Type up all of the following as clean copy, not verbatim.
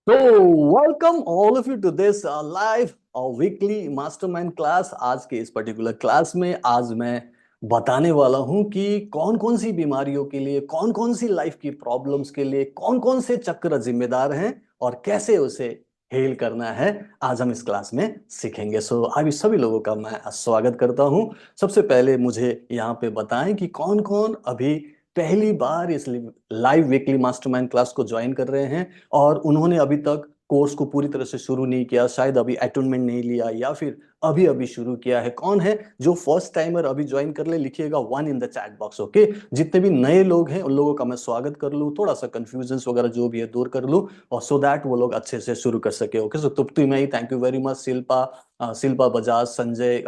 तो welcome all of you to this live और weekly mastermind class. आज के इस पर्टिकुलर क्लास में आज मैं बताने वाला हूं कि कौन कौन सी बीमारियों के लिए, कौन कौन सी लाइफ की प्रॉब्लम्स के लिए कौन कौन से चक्र जिम्मेदार हैं और कैसे उसे हेल करना है। आज हम इस क्लास में सीखेंगे। सो अभी सभी लोगों का मैं स्वागत करता हूं। सबसे पहले मुझे यहाँ पे बताएं कि कौन कौन अभी पहली बार इस लाइव वीकली मास्टरमाइंड क्लास को ज्वाइन कर रहे हैं और उन्होंने अभी तक कोर्स को पूरी तरह से शुरू नहीं किया, शायद अभी अटेनमेंट नहीं लिया या फिर अभी अभी शुरू किया है। कौन है जो फर्स्ट टाइमर अभी ज्वाइन कर ले? लिखिएगा 1 इन द चैट बॉक्स। ओके, जितने भी नए लोग हैं उन लोगों का मैं स्वागत कर लूँ, थोड़ा सा कंफ्यूजन वगैरह जो भी है दूर कर लूँ और सो दैट वो लोग अच्छे से शुरू कर सके। ओके, सो तुप्ति मई, thank you very much. Shilpa, Shilpa Bajaj, Sanjay,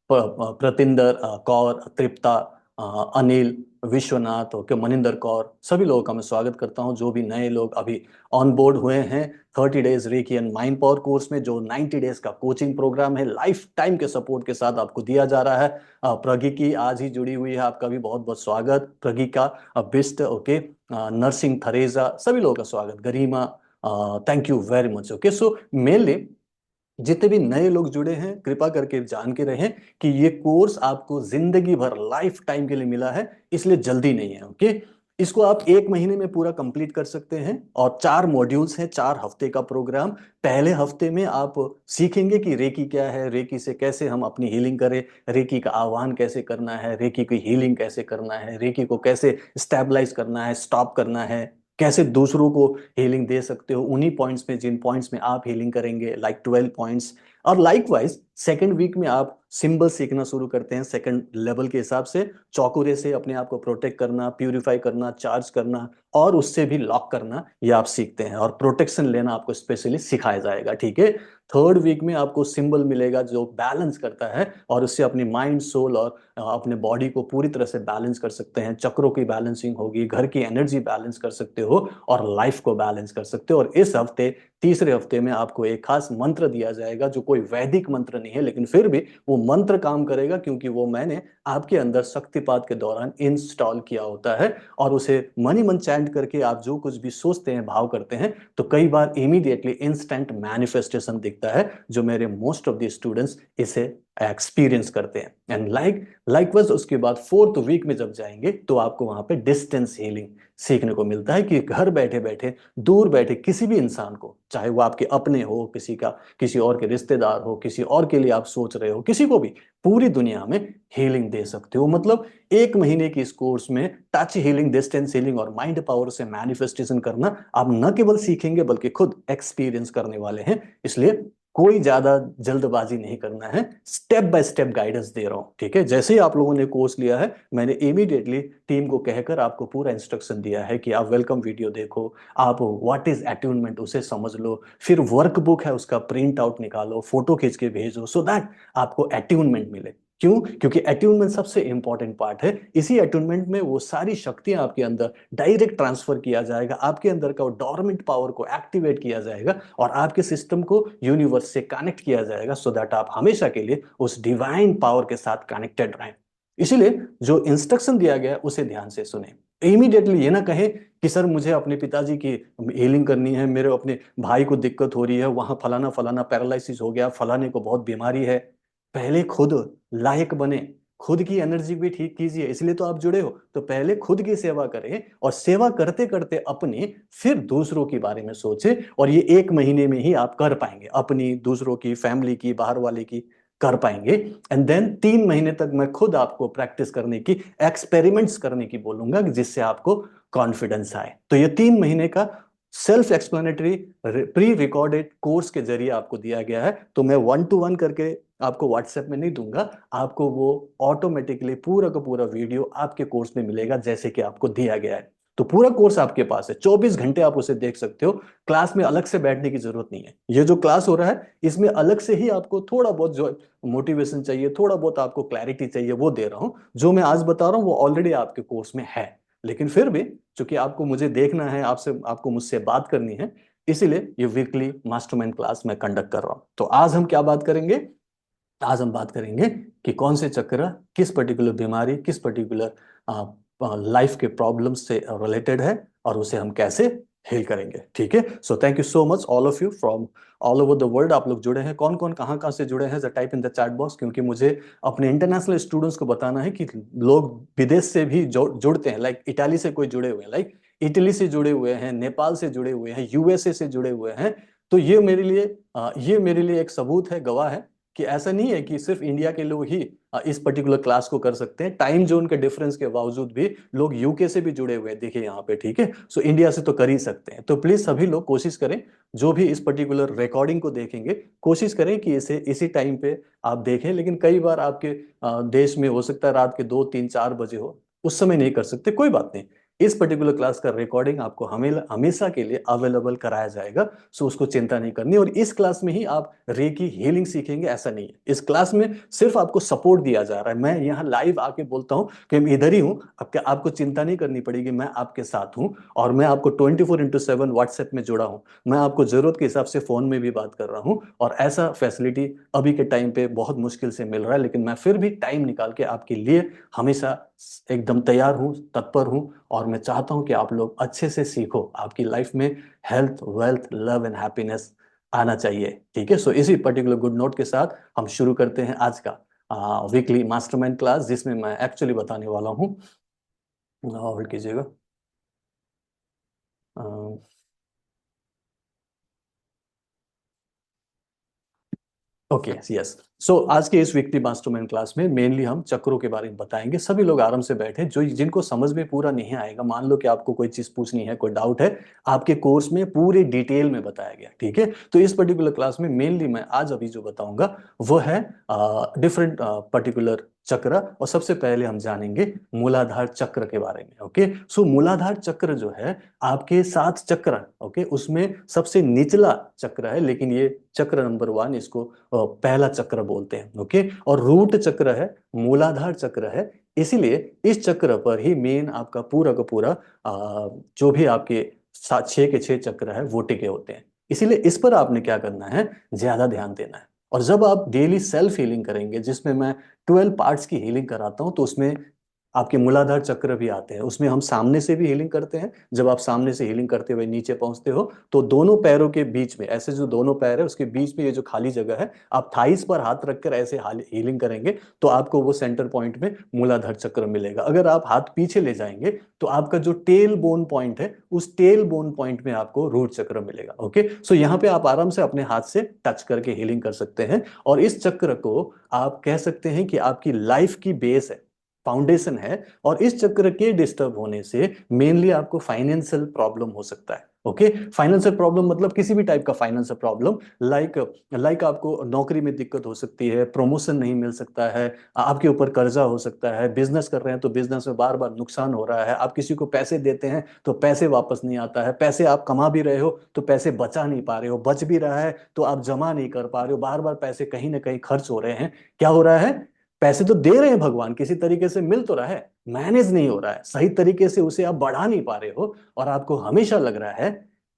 Pratinder Kaur, Trupta, Anil, Vishwanath, okay, Maninder Kaur, सभी लोगों का मैं स्वागत करता हूं। जो भी नए लोग अभी ऑन बोर्ड हुए हैं 30 days recce and mind power course में, जो 90 डेज का कोचिंग प्रोग्राम है, लाइफ टाइम के सपोर्ट के साथ आपको दिया जा रहा है। प्रगी की आज ही जुड़ी हुई है, आपका भी बहुत बहुत स्वागत। प्रगी का बिस्ट, ओके, नर्सिंग थरेजा, सभी लोगों का स्वागत। Garima, thank you very much. Okay, so mainly जितने भी नए लोग जुड़े हैं कृपा करके जान के रहें कि ये कोर्स आपको जिंदगी भर लाइफ टाइम के लिए मिला है, इसलिए जल्दी नहीं है। ओके, इसको आप 1 महीने में पूरा कंप्लीट कर सकते हैं और 4 मॉड्यूल्स हैं, 4 हफ्ते का प्रोग्राम। पहले हफ्ते में आप सीखेंगे कि रेकी क्या है, रेकी से कैसे हम अपनी हीलिंग करें, रेकी का आह्वान कैसे करना है, रेकी की हीलिंग कैसे करना है, रेकी को कैसे स्टेबलाइज करना है, स्टॉप करना है, कैसे दूसरों को हीलिंग दे सकते हो उन्हीं पॉइंट्स में जिन पॉइंट्स में आप हीलिंग करेंगे, लाइक 12 पॉइंट्स। और लाइकवाइज सेकंड वीक में आप सिंबल सीखना शुरू करते हैं सेकंड लेवल के हिसाब से। चौकुरे से अपने आप को प्रोटेक्ट करना, प्यूरिफाई करना, चार्ज करना और उससे भी लॉक करना, ये आप सीखते हैं और प्रोटेक्शन लेना आपको स्पेशली सिखाया जाएगा। ठीक है, थर्ड वीक में आपको सिंबल मिलेगा जो बैलेंस करता है और उससे अपनी माइंड, सोल और अपने बॉडी को पूरी तरह से बैलेंस कर सकते हैं। चक्रों की बैलेंसिंग होगी, घर की एनर्जी बैलेंस कर सकते हो और लाइफ को बैलेंस कर सकते हो। और इस हफ्ते, तीसरे हफ्ते में आपको एक खास मंत्र दिया जाएगा जो कोई वैदिक मंत्र नहीं है, लेकिन फिर भी वो मंत्र काम करेगा क्योंकि वो मैंने आपके अंदर शक्तिपात के दौरान इंस्टॉल किया होता है। और उसे मन ही मन चैंट करके आप जो कुछ भी सोचते हैं, भाव करते हैं, तो कई बार इमीडिएटली इंस्टेंट मैनिफेस्टेशन दिखता है, जो मेरे मोस्ट ऑफ द स्टूडेंट्स इसे एक्सपीरियंस करते हैं। एंड लाइकवाइज उसके बाद फोर्थ वीक में जब जाएंगे तो आपको वहां पे डिस्टेंस हीलिंग सीखने को मिलता है कि घर बैठे बैठे, दूर बैठे किसी भी इंसान को, चाहे वो आपके अपने हो, किसी का, किसी और के रिश्तेदार हो, किसी और के लिए आप सोच रहे हो, किसी को भी पूरी दुनिया में हीलिंग दे सकते हो। मतलब 1 महीने की इस कोर्स में टच हीलिंग, डिस्टेंस हीलिंग और माइंड पावर से मैनिफेस्टेशन करना आप न केवल सीखेंगे बल्कि खुद एक्सपीरियंस करने वाले हैं। इसलिए कोई ज्यादा जल्दबाजी नहीं करना है, स्टेप बाय स्टेप गाइडेंस दे रहा हूं। ठीक है, जैसे ही आप लोगों ने कोर्स लिया है मैंने इमीडिएटली टीम को कहकर आपको पूरा इंस्ट्रक्शन दिया है कि आप वेलकम वीडियो देखो, आप व्हाट इज अट्यूनमेंट उसे समझ लो, फिर वर्कबुक है उसका प्रिंट आउट निकालो, फोटो खींच के भेजो, सो दैट आपको अट्यूनमेंट मिले। क्यों? क्योंकि अट्यूनमेंट सबसे इंपॉर्टेंट पार्ट है। इसी अट्यूनमेंट में वो सारी शक्तियां आपके अंदर डायरेक्ट ट्रांसफर किया जाएगा, आपके अंदर का वो डोरमेंट पावर को एक्टिवेट किया जाएगा और आपके सिस्टम को यूनिवर्स से कनेक्ट किया जाएगा, सो दैट आप हमेशा के लिए उस डिवाइन पावर के साथ कनेक्टेड रहें। इसीलिए जो इंस्ट्रक्शन दिया गया है उसे ध्यान से सुने। इमीडिएटली ये ना कहे कि सर मुझे अपने पिताजी की हीलिंग करनी है, मेरे अपने भाई को दिक्कत हो रही है, वहां फलाना फलाना पैरालिसिस हो गया, फलाने को बहुत बीमारी है। पहले खुद लायक बने, खुद की एनर्जी भी ठीक कीजिए, इसलिए तो आप जुड़े हो। तो पहले खुद की सेवा करें और सेवा करते करते अपनी, फिर दूसरों के बारे में सोचे। और ये 1 महीने में ही आप कर पाएंगे, अपनी, दूसरों की, फैमिली की, बाहर वाले की कर पाएंगे। एंड देन 3 महीने तक मैं खुद आपको प्रैक्टिस करने की, एक्सपेरिमेंट्स करने की बोलूंगा जिससे आपको कॉन्फिडेंस आए। तो ये 3 महीने का self explanatory pre recorded course के जरिए आपको दिया गया है। तो मैं 1 to 1 करके आपको व्हाट्सएप में नहीं दूंगा, आपको वो ऑटोमेटिकली पूरा का पूरा वीडियो आपके कोर्स में मिलेगा जैसे कि आपको दिया गया है। तो पूरा कोर्स आपके पास है, 24 घंटे आप उसे देख सकते हो। क्लास में अलग से बैठने की जरूरत नहीं है। ये जो क्लास हो रहा है इसमें अलग से ही आपको थोड़ा बहुत जो मोटिवेशन चाहिए, थोड़ा बहुत आपको क्लैरिटी चाहिए, वो दे रहा हूं। जो मैं आज बता रहा हूं वो ऑलरेडी आपके कोर्स में है, लेकिन फिर भी चूंकि आपको मुझे देखना है, आपसे, आपको मुझसे बात करनी है, इसीलिए ये वीकली मास्टरमाइंड क्लास मैं कंडक्ट कर रहा हूं। तो आज हम क्या बात करेंगे? आज हम बात करेंगे कि कौन से चक्र किस पर्टिकुलर बीमारी, किस पर्टिकुलर लाइफ के प्रॉब्लम से रिलेटेड है और उसे हम कैसे हेल करेंगे। ठीक है, so thank you so much all of you from all over the world. आप लोग जुड़े हैं, कौन कौन कहाँ कहाँ से जुड़े हैं, type in the chat box, क्योंकि मुझे अपने इंटरनेशनल स्टूडेंट्स को बताना है कि लोग विदेश से भी जुड़ते हैं। लाइक इटाली से कोई जुड़े हुए हैं, लाइक इटली से जुड़े हुए हैं, नेपाल से जुड़े हुए हैं, यूएसए से जुड़े हुए हैं। तो ये मेरे लिए एक सबूत है, गवाह है कि ऐसा नहीं है कि सिर्फ इंडिया के लोग ही इस पर्टिकुलर क्लास को कर सकते हैं। टाइम जोन के डिफरेंस के बावजूद भी लोग यूके से भी जुड़े हुए हैं, देखिए यहाँ पे। ठीक है, सो इंडिया से तो कर ही सकते हैं। तो प्लीज सभी लोग कोशिश करें, जो भी इस पर्टिकुलर रिकॉर्डिंग को देखेंगे, कोशिश करें कि इसे इसी टाइम पे आप देखें। लेकिन कई बार आपके देश में हो सकता है रात के 2 3 4 बजे हो, उस समय नहीं कर सकते, कोई बात नहीं। इस पर्टिकुलर क्लास का रिकॉर्डिंग आपको हमेशा के लिए अवेलेबल कराया जाएगा, सो उसको चिंता नहीं करनी। और इस क्लास में ही आप रेकी हीलिंग सीखेंगे, ऐसा नहीं है। इस क्लास में सिर्फ आपको सपोर्ट दिया जा रहा है। मैं यहाँ लाइव आके बोलता हूँ कि मैं इधर ही हूँ, आपको चिंता नहीं करनी पड़ेगी, मैं आपके साथ हूँ। और मैं आपको 24/7 व्हाट्सएप में जुड़ा हूँ, मैं आपको जरूरत के हिसाब से फोन में भी बात कर रहा हूँ। और ऐसा फैसिलिटी अभी के टाइम पे बहुत मुश्किल से मिल रहा है, लेकिन मैं फिर भी टाइम निकाल के आपके लिए हमेशा एकदम तैयार हूँ, तत्पर हूँ। और मैं चाहता हूँ कि आप लोग अच्छे से सीखो, आपकी लाइफ में health, wealth, love and happiness आना चाहिए। ठीक है, सो इसी पर्टिकुलर गुड नोट के साथ हम शुरू करते हैं आज का वीकली मास्टरमाइंड क्लास, जिसमें मैं एक्चुअली बताने वाला हूँ। होल्ड कीजिएगा। Okay, yes. सो आज के इस वीकली मास्टरमाइंड क्लास में मेनली हम चक्रों के बारे में बताएंगे। सभी लोग आराम से बैठे, जो जिनको समझ में पूरा नहीं आएगा, मान लो कि आपको कोई चीज पूछनी है, कोई डाउट है, आपके कोर्स में पूरे डिटेल में बताया गया। ठीक है, तो इस पर्टिकुलर क्लास में मेनली मैं आज अभी जो बताऊंगा वो है डिफरेंट पर्टिकुलर चक्र। और सबसे पहले हम जानेंगे मूलाधार चक्र के बारे में। ओके, सो मूलाधार चक्र जो है आपके 7 चक्र, ओके, उसमें सबसे निचला चक्र है, लेकिन ये चक्र नंबर 1, इसको पहला चक्र बोलते हैं। ओके, और रूट चक्र है, मूलाधार चक्र है। इसीलिए इस चक्र पर ही मेन आपका पूरा का पूरा जो भी आपके 6 के 6 चक्र है वो टिके होते हैं। इसीलिए इस पर आपने क्या करना है, ज्यादा ध्यान देना है। और जब आप डेली सेल्फ हीलिंग करेंगे, जिसमें मैं 12 पार्ट्स की हीलिंग कराता हूँ, तो उसमें आपके मूलाधार चक्र भी आते हैं। उसमें हम सामने से भी हीलिंग करते हैं। जब आप सामने से हीलिंग करते हुए नीचे पहुंचते हो, तो दोनों पैरों के बीच में, ऐसे जो दोनों पैर है उसके बीच में ये जो खाली जगह है, आप थाइस पर हाथ रखकर ऐसे हीलिंग करेंगे, तो आपको वो सेंटर पॉइंट में मूलाधार चक्र मिलेगा। अगर आप हाथ पीछे ले जाएंगे, तो आपका जो टेल बोन पॉइंट है, उस टेल बोन पॉइंट में आपको रूट चक्र मिलेगा। ओके, सो यहाँ पे आप आराम से अपने हाथ से टच करके हीलिंग कर सकते हैं। और इस चक्र को आप कह सकते हैं कि आपकी लाइफ की बेस है, फाउंडेशन है। और इस चक्र के डिस्टर्ब होने से मेनली आपको फाइनेंशियल प्रॉब्लम हो सकता है। ओके, फाइनेंशियल प्रॉब्लम मतलब किसी भी टाइप का फाइनेंशियल प्रॉब्लम, लाइक आपको नौकरी में दिक्कत हो सकती है, प्रमोशन नहीं मिल सकता है, आपके ऊपर कर्जा हो सकता है, बिजनेस कर रहे हैं तो बिजनेस में बार बार नुकसान हो रहा है, आप किसी को पैसे देते हैं तो पैसे वापस नहीं आता है, पैसे आप कमा भी रहे हो तो पैसे बचा नहीं पा रहे हो, बच भी रहा है तो आप जमा नहीं कर पा रहे हो, बार बार पैसे कहीं ना कहीं खर्च हो रहे हैं। क्या हो रहा है, पैसे तो दे रहे हैं भगवान, किसी तरीके से मिल तो रहा है, मैनेज नहीं हो रहा है सही तरीके से, उसे आप बढ़ा नहीं पा रहे हो। और आपको हमेशा लग रहा है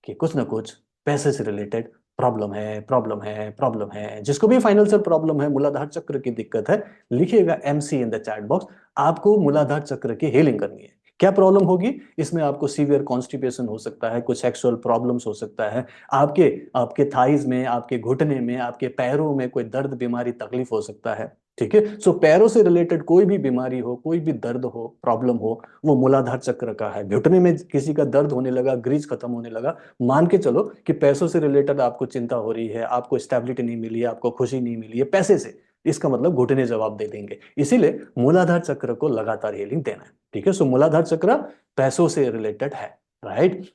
कि कुछ ना कुछ पैसे से रिलेटेड प्रॉब्लम है, प्रॉब्लम है, प्रॉब्लम है। जिसको भी फाइनेंशियल प्रॉब्लम है, मूलाधार चक्र की दिक्कत है, लिखिएगा MC in the chat box. आपको मूलाधार चक्र की हीलिंग करनी है। क्या प्रॉब्लम होगी इसमें, आपको सीवियर कॉन्स्टिपेशन हो सकता है, कुछ सेक्सुअल प्रॉब्लम्स हो सकता है, आपके आपके थाइज में, आपके घुटने में, आपके पैरों में कोई दर्द, बीमारी, तकलीफ हो सकता है। ठीक है, सो पैरों से रिलेटेड कोई भी बीमारी हो, कोई भी दर्द हो, प्रॉब्लम हो, वो मूलाधार चक्र का है। घुटने में किसी का दर्द होने लगा, ग्रीज खत्म होने लगा, मान के चलो कि पैसों से रिलेटेड आपको चिंता हो रही है, आपको स्टेबिलिटी नहीं मिली है, आपको खुशी नहीं मिली है पैसे से, इसका मतलब घुटने जवाब दे देंगे। इसीलिए मूलाधार चक्र को लगातार हीलिंग देना है। ठीक है, सो मूलाधार चक्र पैसों से रिलेटेड है, राइट।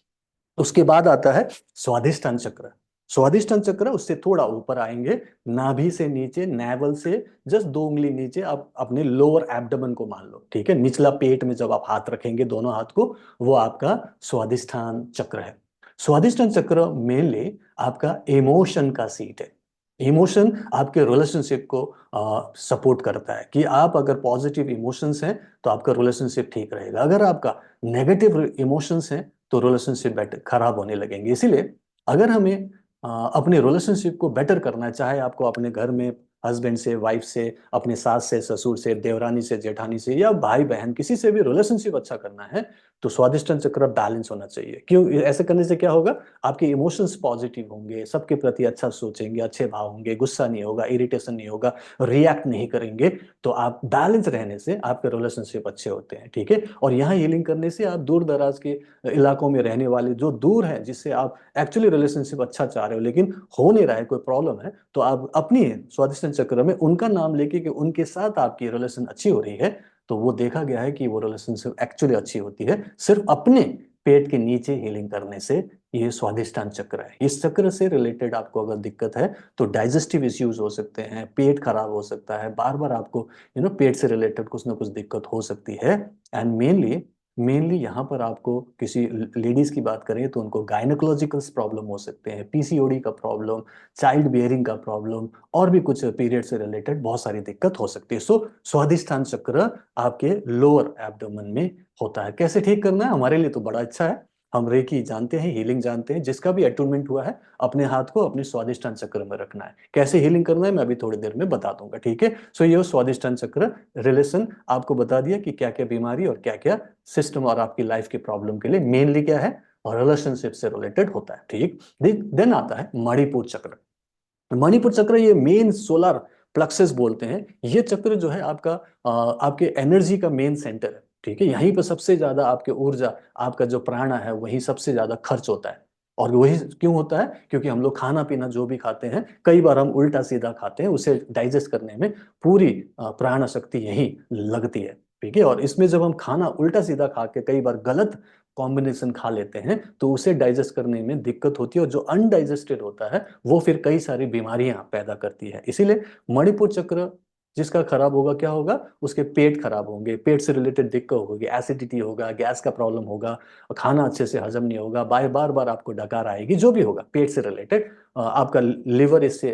उसके बाद आता है स्वादिष्टान चक्र। स्वादिष्टान चक्र, उससे थोड़ा ऊपर आएंगे, नाभि से नीचे, नेवल से जस्ट 2 उंगली नीचे, आप अपने लोअर एब्डोमेन को मान लो। ठीक है, निचला पेट में जब आप हाथ रखेंगे दोनों हाथ को, वो आपका स्वादिष्टान चक्र है। स्वादिष्टान चक्र मेनली आपका इमोशन का सीट है। इमोशन आपके रिलेशनशिप को सपोर्ट करता है, कि आप अगर पॉजिटिव इमोशंस हैं तो आपका रिलेशनशिप ठीक रहेगा, अगर आपका नेगेटिव इमोशंस हैं तो रिलेशनशिप बेटर खराब होने लगेंगे। इसीलिए अगर हमें अपने रिलेशनशिप को बेटर करना है, चाहे आपको अपने घर में हस्बैंड से, वाइफ से, अपने सास से, ससुर से, देवरानी से, जेठानी से, या भाई बहन किसी से भी रिलेशनशिप अच्छा करना है, तो स्वादिष्टान चक्र बैलेंस होना चाहिए। क्यों? ऐसे करने से क्या होगा, आपके इमोशंस पॉजिटिव होंगे, सबके प्रति अच्छा सोचेंगे, अच्छे भाव होंगे, गुस्सा नहीं होगा, इरिटेशन नहीं होगा, रिएक्ट नहीं करेंगे। तो आप बैलेंस रहने से आपके रिलेशनशिप अच्छे होते हैं, ठीक है। और यहाँ हीलिंग करने से आप दूर दराज के इलाकों में रहने वाले जो दूर हैं, जिससे आप एक्चुअली रिलेशनशिप अच्छा चाह रहे हो लेकिन हो नहीं रहा है, कोई प्रॉब्लम है, तो आप अपनी स्वादिष्टान चक्र में उनका नाम लेके कि उनके साथ आपकी रिलेशन अच्छी हो रही है, तो वो देखा गया है कि वो रिलेशनशिप एक्चुअली अच्छी होती है सिर्फ अपने पेट के नीचे हीलिंग करने से। ये स्वादिष्टान चक्र है। इस चक्र से रिलेटेड आपको अगर दिक्कत है तो डाइजेस्टिव इश्यूज हो सकते हैं, पेट खराब हो सकता है, बार बार आपको पेट से रिलेटेड कुछ ना कुछ दिक्कत हो सकती है। एंड मेनली मेनली यहाँ पर आपको किसी लेडीज की बात करें तो उनको गायनोकोलॉजिकल प्रॉब्लम हो सकते हैं, पीसीओडी का प्रॉब्लम, चाइल्ड बियरिंग का प्रॉब्लम, और भी कुछ पीरियड से रिलेटेड बहुत सारी दिक्कत हो सकती है। सो स्वादिष्टान चक्र आपके लोअर एब्डोमेन में होता है। कैसे ठीक करना है, हमारे लिए तो बड़ा अच्छा है, हम रेकी जानते हैं, हीलिंग जानते हैं। जिसका भी अटूनमेंट हुआ है अपने हाथ को अपने स्वादिष्टान चक्र में रखना है। कैसे हीलिंग करना है मैं अभी थोड़ी देर में बता दूंगा, ठीक है। सो ये स्वादिष्टान चक्र रिलेशन आपको बता दिया कि क्या क्या बीमारी और क्या क्या सिस्टम और आपकी लाइफ के प्रॉब्लम के लिए मेनली क्या है और रिलेशनशिप से रिलेटेड होता है, ठीक। देन आता है मणिपुर चक्र। मणिपुर चक्र ये मेन सोलर प्लक्सस बोलते हैं। ये चक्र जो है आपका आपके एनर्जी का मेन सेंटर है, ठीक है। यहीं पर सबसे ज्यादा आपके ऊर्जा, आपका जो प्राणा है वही सबसे ज्यादा खर्च होता है। और वही क्यों होता है, क्योंकि हम लोग खाना पीना जो भी खाते हैं कई बार हम उल्टा सीधा खाते हैं, उसे डाइजेस्ट करने में पूरी प्राण शक्ति यही लगती है, ठीक है। और इसमें जब हम खाना उल्टा सीधा खा के कई बार गलत कॉम्बिनेशन खा लेते हैं तो उसे डाइजेस्ट करने में दिक्कत होती है, और जो अनडाइजेस्टेड होता है वो फिर कई सारी बीमारियां पैदा करती है। इसीलिए मणिपुर चक्र जिसका खराब होगा क्या होगा, उसके पेट खराब होंगे, पेट से रिलेटेड दिक्कत होगी, एसिडिटी होगा, गैस का प्रॉब्लम होगा, खाना अच्छे से हजम नहीं होगा, बार बार आपको डकार आएगी, जो भी होगा पेट से रिलेटेड। आपका लिवर इससे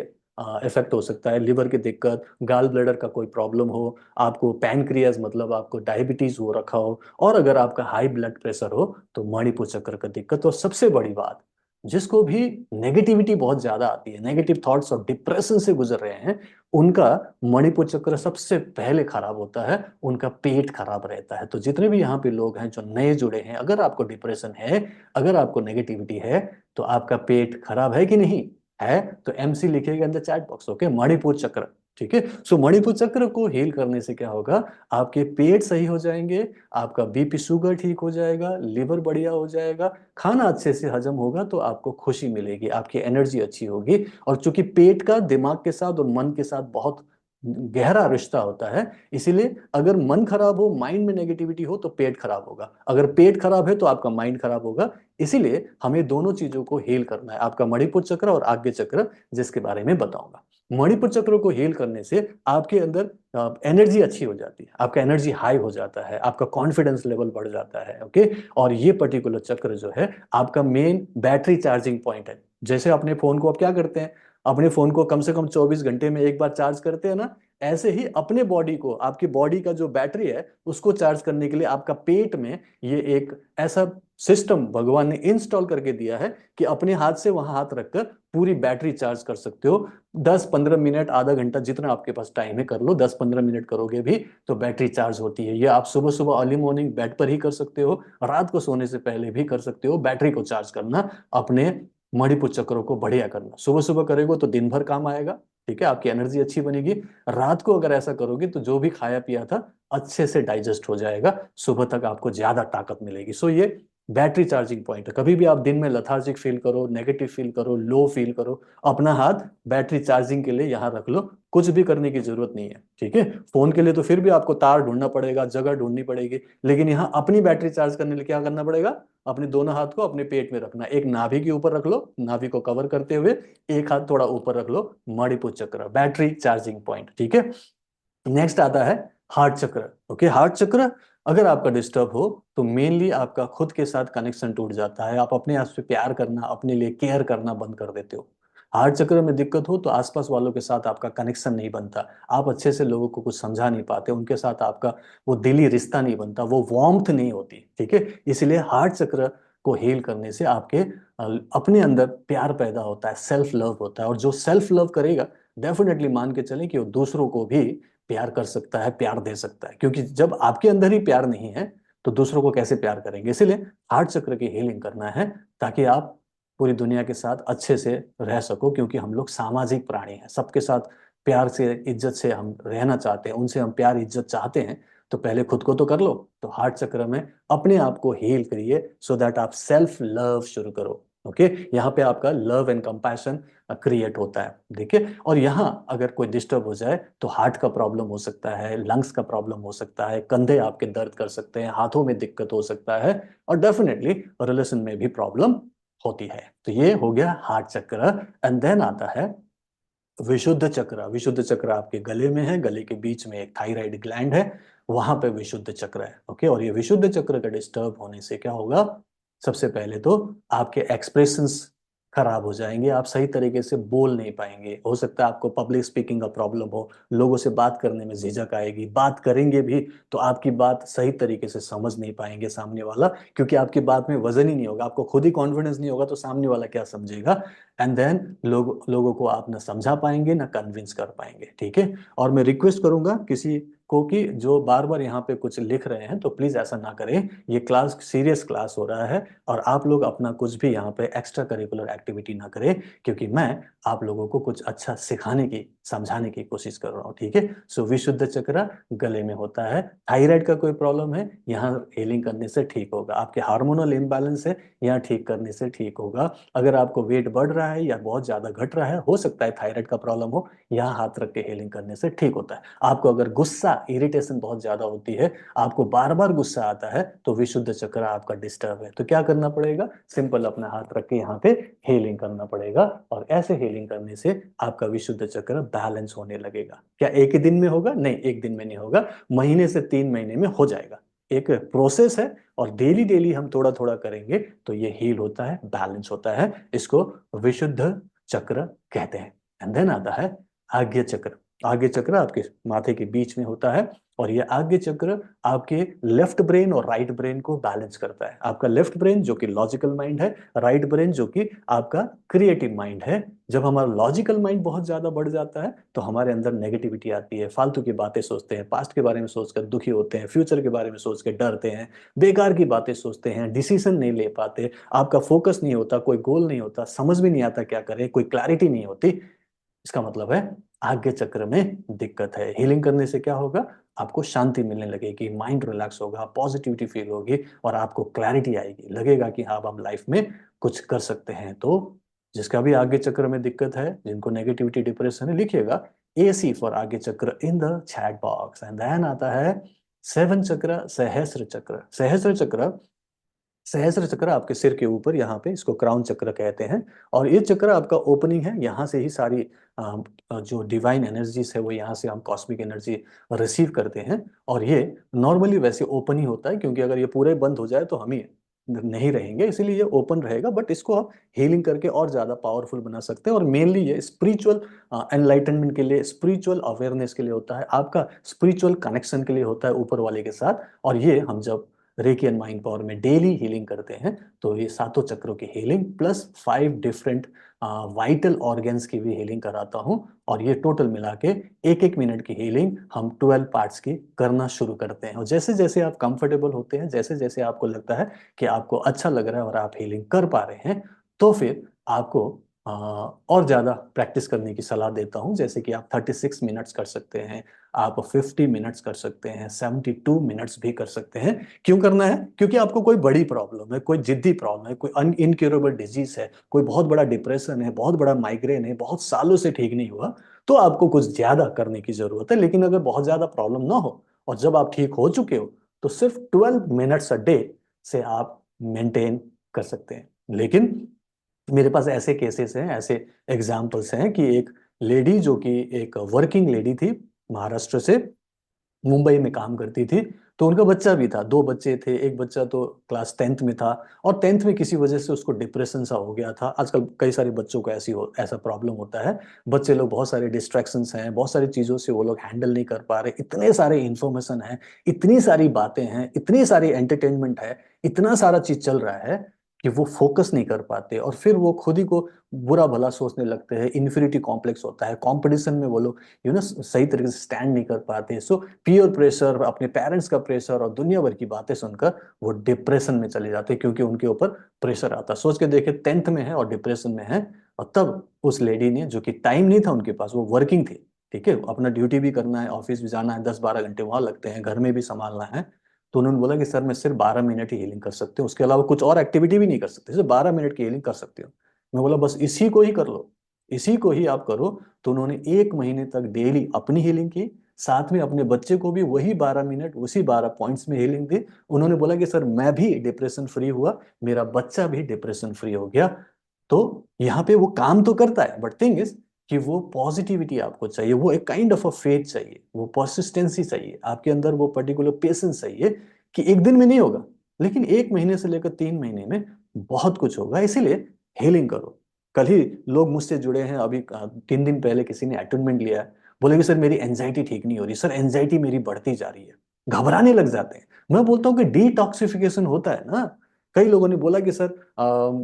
इफेक्ट हो सकता है, लिवर की दिक्कत, गाल ब्लैडर का कोई प्रॉब्लम हो, आपको पैनक्रियाज मतलब आपको डायबिटीज हो रखा हो, और अगर आपका हाई ब्लड प्रेशर हो तो मणिपुर चक्र का दिक्कत। और सबसे बड़ी बात, जिसको भी नेगेटिविटी बहुत ज्यादा आती है, नेगेटिव थॉट्स और डिप्रेशन से गुजर रहे हैं, उनका मणिपुर चक्र सबसे पहले खराब होता है, उनका पेट खराब रहता है। तो जितने भी यहाँ पे लोग हैं जो नए जुड़े हैं, अगर आपको डिप्रेशन है, अगर आपको नेगेटिविटी है, तो आपका पेट खराब है कि नहीं है, तो एमसी लिखिएगा इन the chat box, okay, Manipur चक्र, ठीक है। सो मणिपुर चक्र को हील करने से क्या होगा, आपके पेट सही हो जाएंगे, आपका बीपी शुगर ठीक हो जाएगा, लिवर बढ़िया हो जाएगा, खाना अच्छे से हजम होगा, तो आपको खुशी मिलेगी, आपकी एनर्जी अच्छी होगी। और चूंकि पेट का दिमाग के साथ और मन के साथ बहुत गहरा रिश्ता होता है, इसीलिए अगर मन खराब हो, माइंड में नेगेटिविटी हो, तो पेट खराब होगा, अगर पेट खराब है तो आपका माइंड खराब होगा। इसीलिए हमें दोनों चीजों को हील करना है, आपका मणिपुर चक्र और आज्ञा चक्र, जिसके बारे में बताऊंगा। मणिपुर चक्र को हील करने से आपके अंदर एनर्जी अच्छी हो जाती है, आपका एनर्जी हाई हो जाता है, आपका कॉन्फिडेंस लेवल बढ़ जाता है, ओके। और ये पर्टिकुलर चक्र जो है आपका मेन बैटरी चार्जिंग पॉइंट है। जैसे अपने फोन को आप क्या करते हैं, अपने फोन को कम से कम 24 घंटे में एक बार चार्ज करते हैं ना, ऐसे ही अपने बॉडी को, आपकी बॉडी का जो बैटरी है उसको चार्ज करने के लिए आपका पेट में ये एक ऐसा सिस्टम भगवान ने इंस्टॉल करके दिया है कि अपने हाथ से वहां हाथ रखकर पूरी बैटरी चार्ज कर सकते हो। 10-15 मिनट, आधा घंटा, जितना आपके पास टाइम है कर लो, 10-15 मिनट करोगे भी तो बैटरी चार्ज होती है। ये आप सुबह सुबह अर्ली मॉर्निंग बेड पर ही कर सकते हो, रात को सोने से पहले भी कर सकते हो। बैटरी को चार्ज करना, अपने मणिपुर चक्रों को बढ़िया करना, सुबह सुबह करेगो तो दिन भर काम आएगा, ठीक है, आपकी एनर्जी अच्छी बनेगी। रात को अगर ऐसा करोगे तो जो भी खाया पिया था अच्छे से डाइजेस्ट हो जाएगा, सुबह तक आपको ज्यादा ताकत मिलेगी। सो ये बैटरी चार्जिंग पॉइंट है। कभी भी आप दिन में लथार्जिक फील करो, नेगेटिव फील करो, लो फील करो, अपना हाथ बैटरी चार्जिंग के लिए यहाँ रख लो, कुछ भी करने की जरूरत नहीं है, ठीक है। फोन के लिए तो फिर भी आपको तार ढूंढना पड़ेगा, जगह ढूंढनी पड़ेगी, लेकिन यहाँ अपनी बैटरी चार्ज करने के लिए क्या करना पड़ेगा, अपने दोनों हाथ को अपने पेट में रखना, एक नाभि के ऊपर रख लो, नाभि को कवर करते हुए एक हाथ थोड़ा ऊपर रख लो, मणिपुर चक्र, बैटरी चार्जिंग पॉइंट, ठीक है। नेक्स्ट आता है हार्ट चक्र, ओके। हार्ट चक्र अगर आपका डिस्टर्ब हो तो मेनली आपका खुद के साथ कनेक्शन टूट जाता है, आप अपने आप से प्यार करना, अपने लिए केयर करना बंद कर देते हो। हार्ट चक्र में दिक्कत हो तो आसपास वालों के साथ आपका कनेक्शन नहीं बनता, आप अच्छे से लोगों को कुछ समझा नहीं पाते, उनके साथ आपका वो दिली रिश्ता नहीं बनता, वो वार्मथ नहीं होती, ठीक है। इसलिए हार्ट चक्र को हील करने से आपके अपने अंदर प्यार पैदा होता है, सेल्फ लव होता है, और जो सेल्फ लव करेगा डेफिनेटली मान के चले कि वो दूसरों को भी प्यार कर सकता है, प्यार दे सकता है। क्योंकि जब आपके अंदर ही प्यार नहीं है तो दूसरों को कैसे प्यार करेंगे। इसीलिए हार्ट चक्र की हीलिंग करना है, ताकि आप पूरी दुनिया के साथ अच्छे से रह सको, क्योंकि हम लोग सामाजिक प्राणी हैं, सबके साथ प्यार से इज्जत से हम रहना चाहते हैं, उनसे हम प्यार इज्जत चाहते हैं। तो पहले खुद को तो कर लो। तो हार्ट चक्र में अपने आप को हील करिए, सो दैट आप सेल्फ लव शुरू करो। ओके, यहाँ पे आपका लव एंड कंपैशन क्रिएट होता है, देखिए। और यहाँ अगर कोई डिस्टर्ब हो जाए तो हार्ट का प्रॉब्लम हो सकता है, लंग्स का प्रॉब्लम हो सकता है, कंधे आपके दर्द कर सकते हैं, हाथों में दिक्कत हो सकता है, और डेफिनेटली रिलेशन में भी प्रॉब्लम होती है। तो ये हो गया हार्ट चक्र। एंड देन आता है विशुद्ध चक्र। विशुद्ध चक्र आपके गले में है, गले के बीच में एक थायराइड ग्लैंड है, वहां पे विशुद्ध चक्र है। ओके, और ये विशुद्ध चक्र का डिस्टर्ब होने से क्या होगा, सबसे पहले तो आपके एक्सप्रेशंस खराब हो जाएंगे, आप सही तरीके से बोल नहीं पाएंगे। हो सकता है आपको पब्लिक स्पीकिंग का प्रॉब्लम हो, लोगों से बात करने में झिझक आएगी, बात करेंगे भी तो आपकी बात सही तरीके से समझ नहीं पाएंगे सामने वाला, क्योंकि आपकी बात में वजन ही नहीं होगा, आपको खुद ही कॉन्फिडेंस नहीं होगा, तो सामने वाला क्या समझेगा। एंड देन लोगों को आप ना समझा पाएंगे ना कन्विंस कर पाएंगे, ठीक है। और मैं रिक्वेस्ट करूंगा किसी को कि जो बार बार यहाँ पे कुछ लिख रहे हैं, तो प्लीज ऐसा ना करें, ये क्लास सीरियस क्लास हो रहा है, और आप लोग अपना कुछ भी यहाँ पे एक्स्ट्रा करिकुलर एक्टिविटी ना करें, क्योंकि मैं आप लोगों को कुछ अच्छा सिखाने की समझाने की कोशिश कर रहा हूँ, ठीक है। सो विशुद्ध चक्र गले में होता है। थायराइड का कोई प्रॉब्लम है, यहाँ हीलिंग करने से ठीक होगा। आपके हार्मोनल इम्बैलेंस है, यहाँ ठीक करने से ठीक होगा। अगर आपको वेट बढ़ रहा है या बहुत ज्यादा घट रहा है, हो सकता है थायराइड का प्रॉब्लम हो, यहाँ हाथ रख के हीलिंग करने से ठीक होता है। आपको अगर गुस्सा इरिटेशन बहुत ज्यादा होती है, आपको बार बार गुस्सा आता है, तो विशुद्ध चक्र आपका डिस्टर्ब है। तो क्या करना पड़ेगा, सिंपल अपना हाथ रख के यहाँ पे हीलिंग करना पड़ेगा, और ऐसे हीलिंग करने से आपका विशुद्ध चक्र बैलेंस होने लगेगा। क्या एक ही दिन में होगा? नहीं, एक दिन में नहीं होगा, महीने से 3 महीने में हो जाएगा। एक प्रोसेस है, और डेली डेली हम थोड़ा थोड़ा करेंगे तो ये हील होता है, बैलेंस होता है। इसको विशुद्ध चक्र कहते हैं। एंड देन आता है आज्ञा चक्र। आज्ञा चक्र आपके माथे के बीच में होता है, और ये आज्ञा चक्र आपके लेफ्ट ब्रेन और राइट ब्रेन को बैलेंस करता है। आपका लेफ्ट ब्रेन जो कि लॉजिकल माइंड है, राइट ब्रेन जो कि आपका क्रिएटिव माइंड है। जब हमारा लॉजिकल माइंड बहुत ज्यादा बढ़ जाता है तो हमारे अंदर नेगेटिविटी आती है, फालतू की बातें सोचते हैं, पास्ट के बारे में सोचकर दुखी होते हैं, फ्यूचर के बारे में सोच के डरते हैं, बेकार की बातें सोचते हैं, डिसीजन नहीं ले पाते, आपका फोकस नहीं होता, कोई गोल नहीं होता, समझ भी नहीं आता क्या करें, कोई क्लैरिटी नहीं होती। इसका मतलब है आज्ञा चक्र में दिक्कत है। हीलिंग करने से क्या होगा, आपको शांति मिलने लगेगी, माइंड रिलैक्स होगा, पॉजिटिविटी फील होगी, और आपको क्लैरिटी आएगी, लगेगा कि हाँ, अब हम लाइफ में कुछ कर सकते हैं। तो जिसका भी आज्ञा चक्र में दिक्कत है, जिनको नेगेटिविटी डिप्रेशन है, लिखिएगा AC for Ajna chakra in the chat box. And then आता है सेवन चक्र, सहस्र चक्र। सहस्र चक्र, सहस्र चक्र आपके सिर के ऊपर, यहाँ पे इसको क्राउन चक्र कहते हैं। और ये चक्र आपका ओपनिंग है, यहाँ से ही सारी जो डिवाइन एनर्जीज है वो यहाँ से हम कॉस्मिक एनर्जी रिसीव करते हैं। और ये नॉर्मली वैसे ओपन ही होता है, क्योंकि अगर ये पूरे बंद हो जाए तो हम ही नहीं रहेंगे, इसीलिए ये ओपन रहेगा। बट इसको आप हीलिंग करके और ज्यादा पावरफुल बना सकते हैं। और मेनली ये स्पिरिचुअल एनलाइटनमेंट के लिए, स्पिरिचुअल अवेयरनेस के लिए होता है, आपका स्पिरिचुअल कनेक्शन के लिए होता है ऊपर वाले के साथ। और ये हम जब रेकी एंड माइंड पावर में डेली हीलिंग करते हैं, तो ये सातों चक्रों की healing plus 5 different vital organs की भी हीलिंग कराता हूँ। और ये टोटल मिला के 1-1 मिनट की हीलिंग हम 12 पार्ट्स की करना शुरू करते हैं। और जैसे जैसे आप कंफर्टेबल होते हैं, जैसे जैसे आपको लगता है कि आपको अच्छा लग रहा है और आप हीलिंग कर पा रहे हैं, तो फिर आपको और ज़्यादा प्रैक्टिस करने की सलाह देता हूँ। जैसे कि आप 36 मिनट्स कर सकते हैं, आप 50 मिनट्स कर सकते हैं, 72 मिनट्स भी कर सकते हैं। क्यों करना है? क्योंकि आपको कोई बड़ी प्रॉब्लम है, कोई जिद्दी प्रॉब्लम है, कोई इनक्योरेबल डिजीज है, कोई बहुत बड़ा डिप्रेशन है, बहुत बड़ा माइग्रेन है, बहुत सालों से ठीक नहीं हुआ, तो आपको कुछ ज्यादा करने की जरूरत है। लेकिन अगर बहुत ज्यादा प्रॉब्लम ना हो और जब आप ठीक हो चुके हो, तो सिर्फ 12 मिनट्स अ डे से आप मेंटेन कर सकते हैं। लेकिन मेरे पास ऐसे केसेस हैं, ऐसे एग्जाम्पल्स हैं कि एक लेडी जो कि एक वर्किंग लेडी थी, महाराष्ट्र से, मुंबई में काम करती थी। तो उनका बच्चा भी था, 2 बच्चे थे। एक बच्चा तो क्लास 10th में था, और 10th में किसी वजह से उसको डिप्रेशन सा हो गया था। आजकल कई सारे बच्चों को ऐसा प्रॉब्लम होता है। बच्चे लोग बहुत सारे डिस्ट्रैक्शंस हैं, बहुत सारी चीज़ों से वो लोग हैंडल नहीं कर पा रहे, इतने सारे इंफॉर्मेशन है, इतनी सारी बातें हैं, इतनी सारी एंटरटेनमेंट है, इतना सारा चीज चल रहा है कि वो फोकस नहीं कर पाते और फिर वो खुद ही को बुरा भला सोचने लगते हैं, इन्फिनिटी कॉम्प्लेक्स होता है, कंपटीशन में वो लोग सही तरीके से स्टैंड नहीं कर पाते। सो पीयर प्रेशर, अपने पेरेंट्स का प्रेशर और दुनिया भर की बातें सुनकर वो डिप्रेशन में चले जाते हैं, क्योंकि उनके ऊपर प्रेशर आता है। सोच के देखे, 10th में है और डिप्रेशन में है। और तब उस लेडी ने, जो कि टाइम नहीं था उनके पास, वो वर्किंग थी, ठीक है, अपना ड्यूटी भी करना है, ऑफिस भी जाना है, 10-12 घंटे वहां लगते हैं, घर में भी संभालना है। तो उन्होंने बोला कि सर मैं सिर्फ 12 मिनट ही हीलिंग कर सकती हूँ, उसके अलावा कुछ और एक्टिविटी भी नहीं कर सकते, सिर्फ 12 मिनट की हीलिंग कर सकती हूँ। मैं बोला बस इसी को ही कर लो, इसी को ही आप करो। तो उन्होंने 1 महीने तक डेली अपनी हीलिंग की, साथ में अपने बच्चे को भी वही 12 मिनट, उसी 12 पॉइंट्स में हीलिंग दी। उन्होंने बोला कि सर मैं भी डिप्रेशन फ्री हुआ, मेरा बच्चा भी डिप्रेशन फ्री हो गया। तो यहाँ पे वो काम तो करता है, बट थिंग इज कि वो पॉजिटिविटी आपको चाहिए, वो एक काइंड ऑफ अ फेथ चाहिए, वो परसिस्टेंसी चाहिए आपके अंदर, वो पर्टिकुलर पेशेंस चाहिए कि एक दिन में नहीं होगा, लेकिन 1 महीने से लेकर 3 महीने में बहुत कुछ होगा। इसीलिए हीलिंग करो। कल ही लोग मुझसे जुड़े हैं, अभी 3 दिन पहले किसी ने अटोनमेंट लिया है, बोले कि सर मेरी एंजाइटी ठीक नहीं हो रही, सर एंजाइटी मेरी बढ़ती जा रही है, घबराने लग जाते हैं। मैं बोलता हूँ कि डिटॉक्सिफिकेशन होता है ना। कई लोगों ने बोला कि सर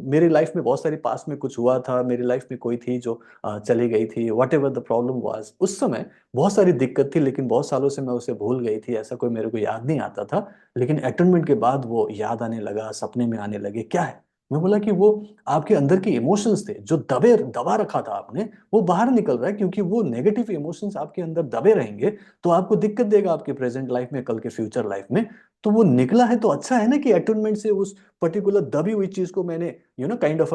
मेरी लाइफ में बहुत सारी पास में कुछ हुआ था, मेरी लाइफ में कोई थी जो चली गई थी, what ever the problem was, उस समय बहुत सारी दिक्कत थी, लेकिन बहुत सालों से मैं उसे भूल गई थी, ऐसा कोई मेरे को याद नहीं आता था। लेकिन अटेनमेंट के बाद वो याद आने लगा, सपने में आने लगे। क्या है? मैं बोला कि वो आपके अंदर की इमोशंस थे जो दबे दबा रखा था आपने, वो बाहर निकल रहा है, क्योंकि वो नेगेटिव इमोशंस आपके अंदर दबे रहेंगे तो आपको दिक्कत देगा आपके प्रेजेंट लाइफ में, कल के फ्यूचर लाइफ में। तो वो निकला है तो अच्छा है ना, कि अटूनमेंट से उस पर्टिकुलर दबी हुई चीज को मैंने काइंड ऑफ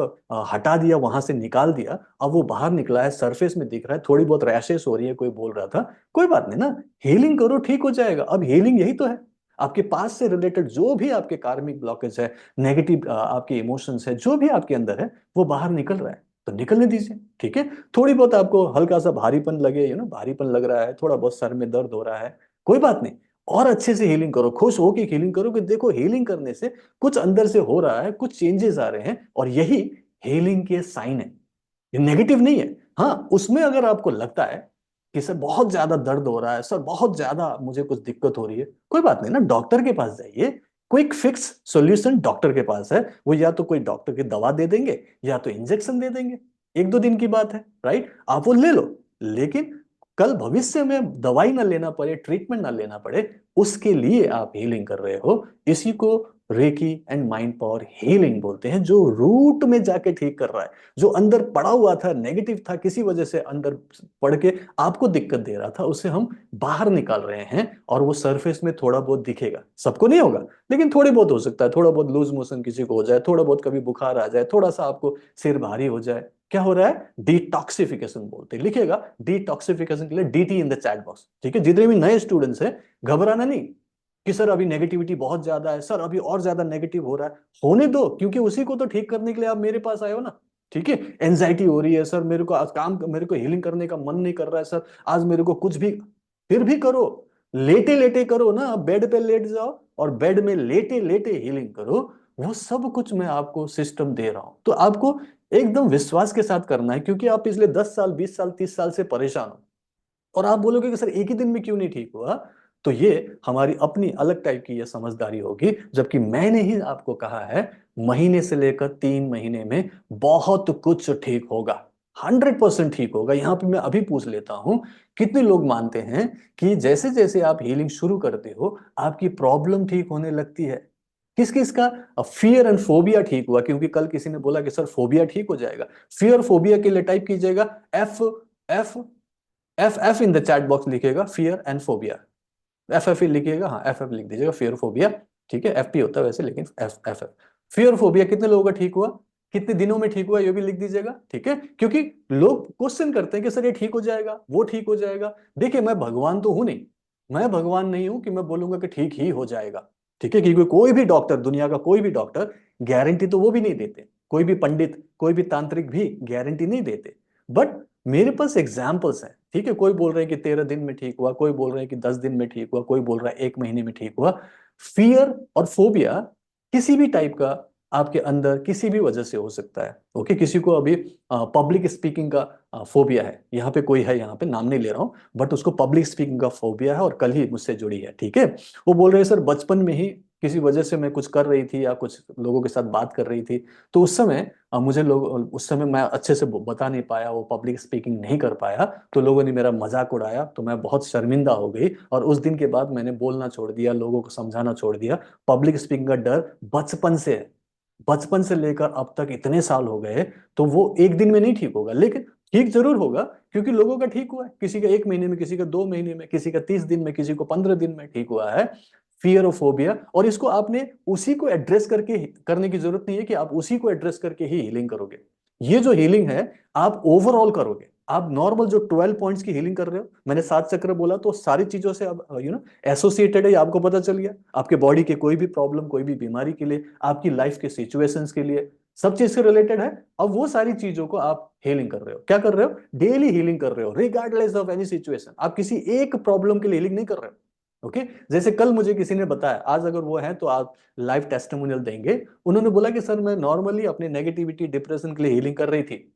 हटा दिया, वहां से निकाल दिया। अब वो बाहर निकला है, सरफेस में दिख रहा है, थोड़ी बहुत रैशेस हो रही है, कोई बोल रहा था, कोई बात नहीं ना, हीलिंग करो, ठीक हो जाएगा। अब हीलिंग यही तो है, आपके पास से रिलेटेड जो भी आपके कार्मिक ब्लॉकेज है, नेगेटिव आपके इमोशंस है, जो भी आपके अंदर है, वो बाहर निकल रहा है, तो निकलने दीजिए, ठीक है। थोड़ी बहुत आपको हल्का सा भारीपन लगे, भारीपन लग रहा है, थोड़ा बहुत सर में दर्द हो रहा है, कोई बात नहीं, और अच्छे से हीलिंग करो, खुश हो के हीलिंग करो, कि देखो हीलिंग करने से कुछ अंदर से हो रहा है, कुछ चेंजेस आ रहे हैं, और यही हीलिंग के साइन है, ये नेगेटिव नहीं है। हाँ, उसमें अगर आपको लगता है कि सर बहुत ज्यादा दर्द हो रहा है, सर बहुत ज्यादा मुझे कुछ दिक्कत हो रही है, कोई बात नहीं ना, डॉक्टर के पास जाइए। क्विक फिक्स सॉल्यूशन डॉक्टर के पास है, वो या तो कोई डॉक्टर की दवा दे देंगे, या तो इंजेक्शन दे देंगे, 1-2 दिन की बात है, राइट, आप वो ले लो। लेकिन कल भविष्य में दवाई ना लेना पड़े, ट्रीटमेंट ना लेना पड़े, उसके लिए आप हीलिंग कर रहे हो। इसी को recce and mind power healing बोलते हैं, जो रूट में जाके ठीक कर रहा है, जो अंदर पड़ा हुआ था, नेगेटिव था, किसी वजह से अंदर पड़ के आपको दिक्कत दे रहा था, उसे हम बाहर निकाल रहे हैं। और वो सरफेस में थोड़ा बहुत दिखेगा, सबको नहीं होगा, लेकिन थोड़ी बहुत हो सकता है, थोड़ा बहुत लूज मोशन किसी को हो जाए, थोड़ा बहुत कभी बुखार आ जाए, थोड़ा सा आपको सिर भारी हो जाए, क्या हो रहा है? डिटॉक्सिफिकेशन बोलते हैं, लिखिएगा डिटॉक्सिफिकेशन के लिए DT in the chat box, ठीक है। जितने भी नए स्टूडेंट्स हैं, घबराना नहीं कि सर अभी नेगेटिविटी बहुत ज्यादा है, सर अभी और ज्यादा नेगेटिव हो रहा है, होने दो, क्योंकि उसी को तो ठीक करने के लिए आप मेरे पास आए हो ना, ठीक है। एंजाइटी हो रही है, सर मेरे को आज मेरे को हीलिंग करने का मन नहीं कर रहा है, सर आज मेरे को कुछ भी, फिर भी करो, लेटे लेटे करो ना, बेड पे लेट जाओ और बेड में लेटे लेटे हीलिंग करो। वो सब कुछ मैं आपको सिस्टम दे रहा हूं, तो आपको एकदम विश्वास के साथ करना है, क्योंकि आप पिछले 10 साल, 20 साल, 30 साल से परेशान हो, और आप बोलोगे कि सर एक ही दिन में क्यों नहीं ठीक हुआ, तो ये हमारी अपनी अलग टाइप की ये समझदारी होगी। जबकि मैंने ही आपको कहा है, महीने से लेकर 3 महीने में बहुत कुछ ठीक होगा, 100% ठीक होगा। यहाँ पे मैं अभी पूछ लेता हूँ, कितने लोग मानते हैं कि जैसे जैसे आप हीलिंग शुरू करते हो, आपकी प्रॉब्लम ठीक होने लगती है? किस किस का फियर एंड फोबिया ठीक हुआ? क्योंकि कल किसी ने बोला कि सर फोबिया ठीक हो जाएगा। फियर फोबिया के लिए टाइप कीजिएगा F, F, F F in the chat box लिखिएगा, fear and phobia, F F ही लिखिएगा, हाँ एफ एफ लिख दीजिएगा, फियर फोबिया, ठीक है, एफ पी होता है वैसे, लेकिन F F F, fear phobia कितने लोगों का ठीक हुआ, कितने दिनों में ठीक हुआ, ये भी लिख दीजिएगा, ठीक है। क्योंकि लोग क्वेश्चन करते हैं कि सर ये ठीक हो जाएगा, वो ठीक हो जाएगा। देखिए, मैं भगवान तो हूं नहीं, मैं भगवान नहीं हूं कि मैं बोलूंगा कि ठीक ही हो जाएगा, ठीक है, क्योंकि कोई भी डॉक्टर, दुनिया का कोई भी डॉक्टर गारंटी तो वो भी नहीं देते, कोई भी पंडित, कोई भी तांत्रिक भी गारंटी नहीं देते। बट मेरे पास एग्जाम्पल्स हैं, ठीक है, कोई बोल रहे हैं कि 13 दिन में ठीक हुआ, कोई बोल रहे हैं कि 10 दिन में ठीक हुआ, कोई बोल रहा है 1 महीने में ठीक हुआ। फियर और फोबिया किसी भी टाइप का आपके अंदर किसी भी वजह से हो सकता है, ओके। किसी को अभी पब्लिक स्पीकिंग का फोबिया है, यहाँ पे कोई है, यहाँ पे नाम नहीं ले रहा हूँ, बट उसको पब्लिक स्पीकिंग का फोबिया है और कल ही मुझसे जुड़ी है, ठीक है। वो बोल रहे हैं सर बचपन में ही किसी वजह से मैं कुछ कर रही थी या कुछ लोगों के साथ बात कर रही थी, तो उस समय मुझे लोग, उस समय मैं अच्छे से बता नहीं पाया, वो पब्लिक स्पीकिंग नहीं कर पाया, तो लोगों ने मेरा मजाक उड़ाया, तो मैं बहुत शर्मिंदा हो गई। और उस दिन के बाद मैंने बोलना छोड़ दिया, लोगों को समझाना छोड़ दिया। पब्लिक स्पीकिंग का डर बचपन से है, बचपन से लेकर अब तक इतने साल हो गए। तो वो एक दिन में नहीं ठीक होगा, लेकिन ठीक जरूर होगा, क्योंकि लोगों का ठीक हुआ है, किसी का 1 महीने में, किसी का 2 महीने में, किसी का 30 दिन में, किसी को 15 दिन में ठीक हुआ है। फियर ऑफ फोबिया, और इसको आपने उसी को एड्रेस करके करने की जरूरत नहीं है कि आप उसी को एड्रेस करके ही हीलिंग करोगे। ये जो हीलिंग है आप ओवरऑल करोगे। आप नॉर्मल जो 12 पॉइंट्स की हीलिंग कर रहे हो, मैंने 7 चक्र बोला, तो सारी चीजों से अब एसोसिएटेड है, आपको पता चल गया। आपके बॉडी के कोई भी प्रॉब्लम, कोई भी बीमारी के लिए, आपकी लाइफ के सिचुएशंस के लिए, सब चीज से रिलेटेड है। अब वो सारी चीजों को आप हीलिंग कर रहे हो। क्या कर रहे हो? डेली हीलिंग कर रहे हो, रिगार्डलेस ऑफ एनी सिचुएशन। आप किसी एक प्रॉब्लम के लिए हीलिंग नहीं कर रहे हो। ओके, जैसे कल मुझे किसी ने बताया, आज अगर वो है तो आप लाइव टेस्टिमोनियल देंगे। उन्होंने बोला कि सर मैं नॉर्मली अपने नेगेटिविटी, डिप्रेशन के लिए हीलिंग कर रही थी,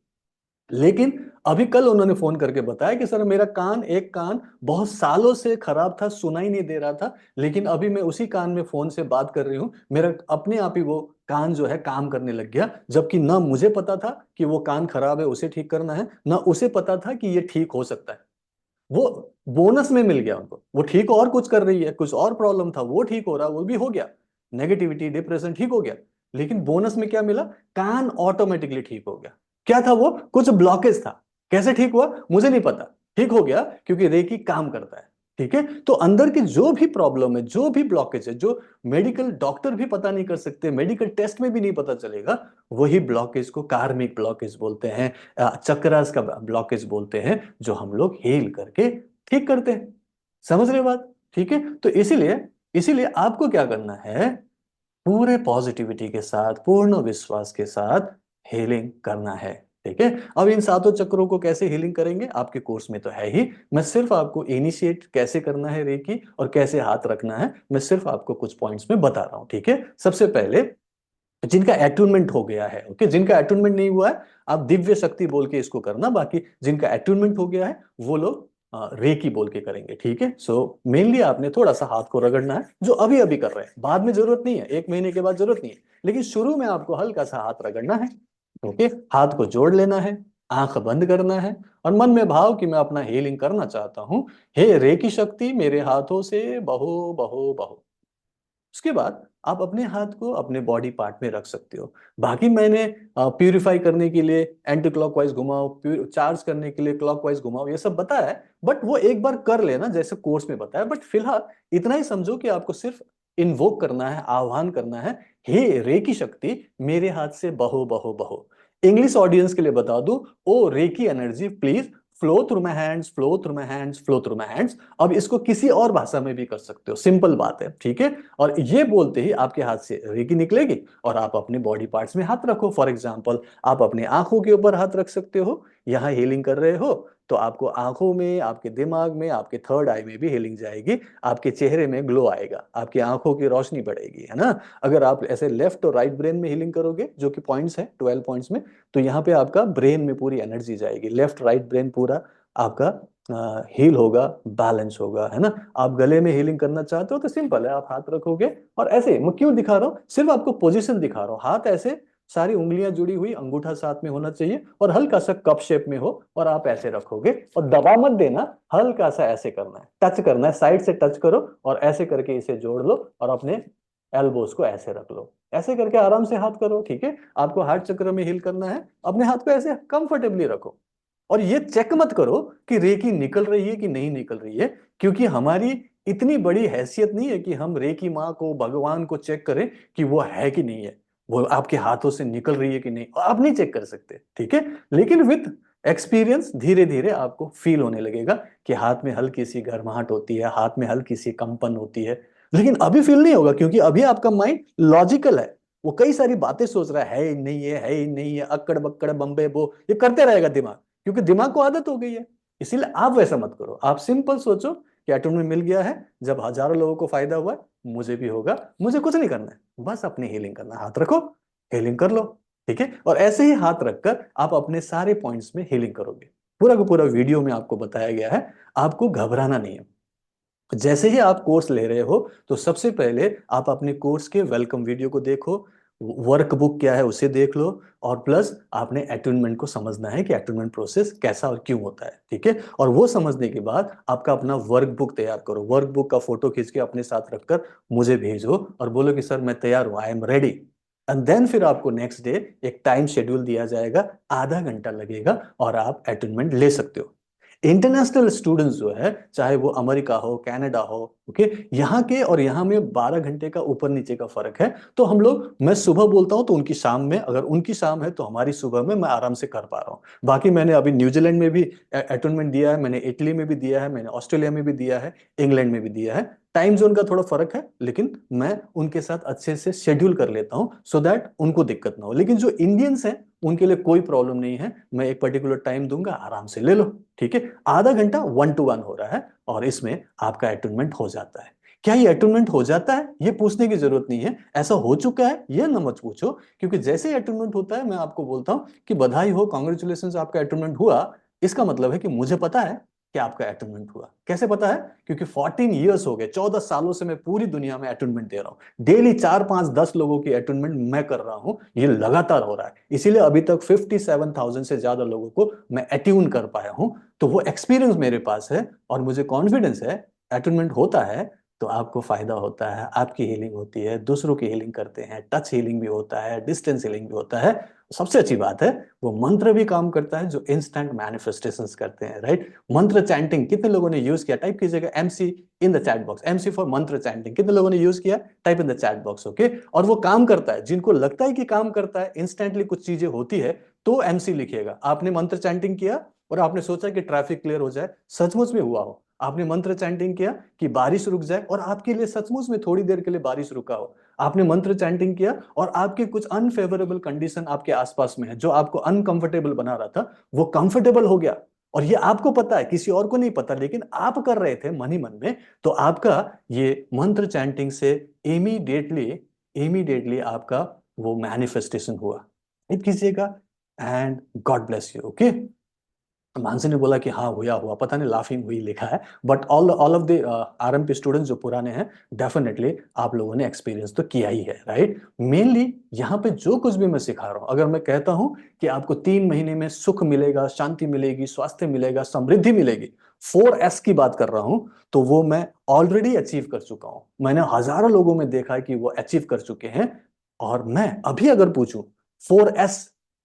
लेकिन अभी कल उन्होंने फोन करके बताया कि सर मेरा कान, एक कान बहुत सालों से खराब था, सुनाई नहीं दे रहा था, लेकिन अभी मैं उसी कान में फोन से बात कर रही हूँ, मेरा अपने आप ही वो कान जो है काम करने लग गया। जबकि ना मुझे पता था कि वो कान खराब है, उसे ठीक करना है, ना उसे पता था कि ये ठीक हो सकता है। वो बोनस में मिल गया उनको। वो ठीक और कुछ कर रही है, कुछ और प्रॉब्लम था, वो ठीक हो रहा, वो भी हो गया, नेगेटिविटी, डिप्रेशन ठीक हो गया, लेकिन बोनस में क्या मिला? कान ऑटोमेटिकली ठीक हो गया। क्या था वो? कुछ ब्लॉकेज था। कैसे ठीक हुआ मुझे नहीं पता, ठीक हो गया, क्योंकि रेकी काम करता है। ठीक है, तो अंदर की जो भी प्रॉब्लम है, जो भी ब्लॉकेज है, जो मेडिकल डॉक्टर भी पता नहीं कर सकते, मेडिकल टेस्ट में भी नहीं पता चलेगा, वही ब्लॉकेज को कार्मिक ब्लॉकेज बोलते हैं, चक्रास का ब्लॉकेज बोलते हैं, जो हम लोग हील करके ठीक करते हैं। समझ रहे हो बात? ठीक है, तो इसीलिए इसीलिए आपको क्या करना है? पूरे पॉजिटिविटी के साथ, पूर्ण विश्वास के साथ हीलिंग करना है। ठीक है, अब इन 7 चक्रों को कैसे हीलिंग करेंगे आपके कोर्स में तो है ही। मैं सिर्फ आपको इनिशिएट कैसे करना है रेकी, और कैसे हाथ रखना है, मैं सिर्फ आपको कुछ पॉइंट्स में बता रहा हूं। ठीक है, सबसे पहले जिनका एटूनमेंट हो गया है, ओके, जिनका एटूनमेंट नहीं हुआ है आप दिव्य शक्ति बोल के इसको करना, बाकी जिनका एटूनमेंट हो गया है वो लोग रेकी बोल के करेंगे। ठीक है, सो मेनली आपने थोड़ा सा हाथ को रगड़ना है, जो अभी अभी कर रहे हैं, बाद में जरूरत नहीं है, 1 महीने के बाद जरूरत नहीं है, लेकिन शुरू में आपको हल्का सा हाथ रगड़ना है। ओके, हाथ को जोड़ लेना है, आंख बंद करना है, और मन में भाव कि मैं अपना हीलिंग करना चाहता हूं। हे रेकी शक्ति मेरे हाथों से बहो बहो बहो। उसके बाद आप अपने हाथ को अपने बॉडी पार्ट में रख सकते हो। बाकी मैंने प्यूरिफाई करने के लिए एंटी क्लॉकवाइज घुमाओ, चार्ज करने के लिए क्लॉकवाइज घुमाओ, ये सब बताया है, बट वो एक बार कर लेना जैसे कोर्स में बताया। बट फिलहाल इतना ही समझो कि आपको सिर्फ इन्वोक करना है, आह्वान करना है, हे रेकी शक्ति मेरे हाथ से बहो बहो बहो। इंग्लिश ऑडियंस के लिए बता दूं, O reiki energy please flow through my hands, flow through my hands, flow through my hands. अब इसको किसी और भाषा में भी कर सकते हो, सिंपल बात है। ठीक है, और ये बोलते ही आपके हाथ से रेकी निकलेगी, और आप अपने बॉडी पार्ट्स में हाथ रखो। फॉर एग्जांपल आप अपने आंखों के ऊपर हाथ रख सकते हो, यहाँ हीलिंग कर रहे हो, तो आपको आंखों में, आपके दिमाग में, आपके थर्ड आई में भी हीलिंग जाएगी, आपके चेहरे में ग्लो आएगा, आपकी आंखों की रोशनी बढ़ेगी, है ना। अगर आप ऐसे लेफ्ट और राइट ब्रेन में हीलिंग करोगे, जो कि पॉइंट्स है 12 पॉइंट्स में, तो यहाँ पे आपका ब्रेन में पूरी एनर्जी जाएगी, लेफ्ट राइट ब्रेन पूरा आपका हील होगा, बैलेंस होगा, है ना। आप गले में हीलिंग करना चाहते हो तो सिंपल है, आप हाथ रखोगे, और ऐसे मैं क्यों दिखा रहा हूँ, सिर्फ आपको पोजीशन दिखा रहा हूँ। हाथ ऐसे, सारी उंगलियां जुड़ी हुई, अंगूठा साथ में होना चाहिए, और हल्का सा कप शेप में हो, और आप ऐसे रखोगे, और दबा मत देना, हल्का सा ऐसे करना है, टच करना है, साइड से टच करो, और ऐसे करके इसे जोड़ लो, और अपने एल्बोस को ऐसे रख लो, ऐसे करके आराम से हाथ करो। ठीक है, आपको हार्ट चक्र में हील करना है, अपने हाथ को ऐसे कंफर्टेबली रखो, और ये चेक मत करो कि रेकी निकल रही है कि नहीं निकल रही है, क्योंकि हमारी इतनी बड़ी हैसियत नहीं है कि हम रेकी माँ को, भगवान को चेक करें कि वो है कि नहीं है, वो आपके हाथों से निकल रही है कि नहीं, आप नहीं चेक कर सकते। ठीक है, लेकिन विथ एक्सपीरियंस धीरे धीरे आपको फील होने लगेगा कि हाथ में हल्की सी गर्माहट होती है, हाथ में हल्की सी कंपन होती है, लेकिन अभी फील नहीं होगा, क्योंकि अभी आपका माइंड लॉजिकल है, वो कई सारी बातें सोच रहा है ही नहीं है, है ही नहीं है, अक्कड़ बक्कड़ बम्बे बो, ये करते रहेगा दिमाग, क्योंकि दिमाग को आदत हो गई है। इसीलिए आप वैसा मत करो, आप सिंपल सोचो कि एटॉम में मिल गया है, जब हजारों लोगों को फायदा हुआ है, मुझे भी होगा, मुझे कुछ नहीं करना है, बस अपनी हीलिंग करना है, हाथ रखो, हीलिंग कर लो। ठीक है, और ऐसे ही हाथ रखकर आप अपने सारे पॉइंट्स में हीलिंग करोगे। पूरा का पूरा वीडियो में आपको बताया गया है, आपको घबराना नहीं है। जैसे ही आप कोर्स ले रहे हो तो सबसे पहले आप अपने कोर्स के वेलकम वीडियो को देखो, वर्कबुक क्या है उसे देख लो, और प्लस आपने अटेनमेंट को समझना है कि अटेनमेंट प्रोसेस कैसा और क्यों होता है, ठीक है। और वो समझने के बाद आपका अपना वर्कबुक तैयार करो, वर्कबुक का फोटो खींच के अपने साथ रखकर मुझे भेजो और बोलो कि सर मैं तैयार हूँ, I am ready. And then फिर आपको नेक्स्ट डे एक टाइम शेड्यूल दिया जाएगा, आधा घंटा लगेगा और आप अटेनमेंट ले सकते हो। इंटरनेशनल स्टूडेंट्स जो है, चाहे वो अमेरिका हो कनाडा हो, ओके, यहाँ के और यहाँ में 12 घंटे का ऊपर नीचे का फर्क है। तो हम लोग, मैं सुबह बोलता हूँ तो उनकी शाम में, अगर उनकी शाम है तो हमारी सुबह में, मैं आराम से कर पा रहा हूँ। बाकी मैंने अभी न्यूजीलैंड में भी अटेनमेंट दिया है, मैंने इटली में भी दिया है, मैंने ऑस्ट्रेलिया में भी दिया है, इंग्लैंड में भी दिया है। टाइम जोन का थोड़ा फर्क है, लेकिन मैं उनके साथ अच्छे से शेड्यूल कर लेता हूँ सो दैट उनको दिक्कत ना हो। लेकिन जो इंडियंस हैं उनके लिए कोई प्रॉब्लम नहीं है, मैं एक पर्टिकुलर टाइम दूंगा, आराम से ले लो, ठीक है। आधा घंटा 1 to 1 हो रहा है और इसमें आपका अटेनमेंट हो जाता है। क्या ये अटेनमेंट हो जाता है ये पूछने की जरूरत नहीं है, ऐसा हो चुका है ये ना मत पूछो, क्योंकि जैसे ही अटेनमेंट होता है मैं आपको बोलता हूं कि बधाई हो, कॉन्ग्रेचुलेशन, आपका अटेनमेंट हुआ। इसका मतलब है कि मुझे पता है कि आपका अटेनमेंट हुआ। कैसे पता है? क्योंकि 14 ईयर्स हो गए, 14 सालों से मैं पूरी दुनिया में अटेनमेंट दे रहा हूं, डेली 4 5 10 लोगों की अटेनमेंट मैं कर रहा हूं, ये लगातार हो रहा है। इसीलिए अभी तक 57,000 से ज्यादा लोगों को मैं अट्यून कर पाया हूं। तो वो एक्सपीरियंस मेरे पास है और मुझे कॉन्फिडेंस है, अटेनमेंट होता है तो आपको फायदा होता है, आपकी हीलिंग होती है, दूसरों की हीलिंग करते हैं, टच हीलिंग भी होता है, डिस्टेंस हीलिंग भी होता है। सबसे अच्छी बात है वो मंत्र भी काम करता है जो इंस्टेंट मैनिफेस्टेशंस करते हैं, राइट। मंत्र चैंटिंग कितने लोगों ने यूज किया? टाइप कीजिएगा MC in the chat box, MC for मंत्र चैंटिंग, कितने लोगों ने यूज किया? Type in the chat box, okay. और वो काम करता है, जिनको लगता है कि काम करता है, इंस्टेंटली कुछ चीजें होती है, तो एमसी लिखिएगा। आपने मंत्र चैंटिंग किया और आपने सोचा कि ट्रैफिक क्लियर हो जाए, सचमुच में हुआ हो। आपने मंत्र चैंटिंग किया कि बारिश रुक जाए और आपके लिए सचमुच में थोड़ी देर के लिए बारिश रुका हो। आपने मंत्र चैंटिंग किया और आपके कुछ अनफेवरेबल कंडीशन आपके आसपास में है, जो आपको अनकंफर्टेबल बना रहा था, वो कंफर्टेबल हो गया। और ये आपको पता है, किसी और को नहीं पता, लेकिन आप कर रहे थे मन ही मन में। तो आपका ये मंत्र चैंटिंग से इमीडिएटली इमीडिएटली आपका वो मैनिफेस्टेशन हुआ। टाइप कीजिएगा and God bless you, okay. Mansi ने बोला कि हाँ हुआ हुआ, पता नहीं लाफिंग हुई लिखा है, but all all of the RMP students जो पुराने हैं, डेफिनेटली आप लोगों ने एक्सपीरियंस तो किया ही है, राइट। मेनली यहाँ पे जो कुछ भी मैं सिखा रहा हूँ, अगर मैं कहता हूँ कि आपको 3 महीने में सुख मिलेगा, शांति मिलेगी, स्वास्थ्य मिलेगा, समृद्धि मिलेगी, 4S की बात कर रहा हूँ, तो वो मैं ऑलरेडी अचीव कर चुका हूँ। मैंने हजारों लोगों में देखा है कि वो अचीव कर चुके हैं। और मैं अभी अगर पूछूं 4S